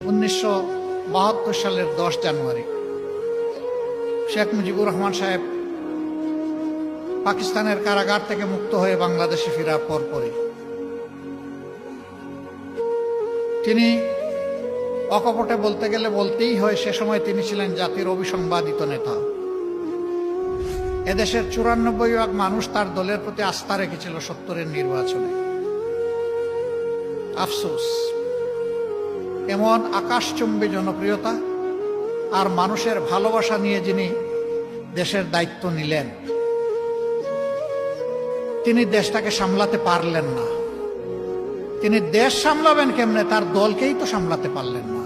1972 সালের 10 জানুয়ারি শেখ মুজিবুর রহমান সাহেব পাকিস্তানের কারাগার থেকে মুক্ত হয়ে বাংলাদেশে ফেরার পরপরই তিনি অকপটে বলতে গেলে বলতেই হয়, সে সময় তিনি ছিলেন জাতির অবিসংবাদিত নেতা। এদেশের 94% মানুষ তার দলের প্রতি আস্থা রেখেছিল 70-এর নির্বাচনে। আফসোস, এমন আকাশচুম্বী জনপ্রিয়তা আর মানুষের ভালোবাসা নিয়ে যিনি দেশের দায়িত্ব নিলেন, তিনি দেশটাকে সামলাতে পারলেন না। তিনি দেশ সামলাবেন কেমনে, তার দলকেই তো সামলাতে পারলেন না।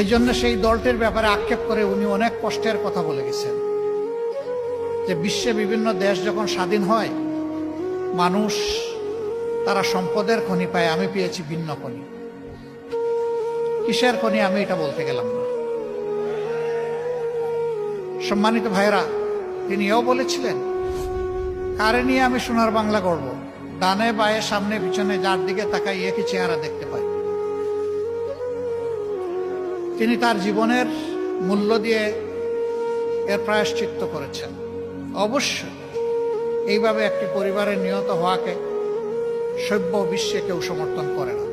এই জন্য সেই দলটির ব্যাপারে আক্ষেপ করে উনি অনেক কষ্টের কথা বলে গেছেন যে বিশ্বে বিভিন্ন দেশ যখন স্বাধীন হয়, মানুষ তারা সম্পদের খনি পায়, আমি পেয়েছি ভিন্ন খনি। কিসের খনি আমি এটা বলতে গেলাম না। সম্মানিত ভাইরা, তিনি এও বলেছিলেন, কারে নিয়ে আমি সোনার বাংলা গড়ব, ডানে বায়ে সামনে পিছনে যার দিকে তাকাই একই চেহারা দেখতে পাই। তিনি তার জীবনের মূল্য দিয়ে এর প্রায়শ্চিত্ত করেছেন। অবশ্যই এইভাবে একটি পরিবারের নিহত হওয়াকে সভ্য বিশ্বে কেউ সমর্থন করে না।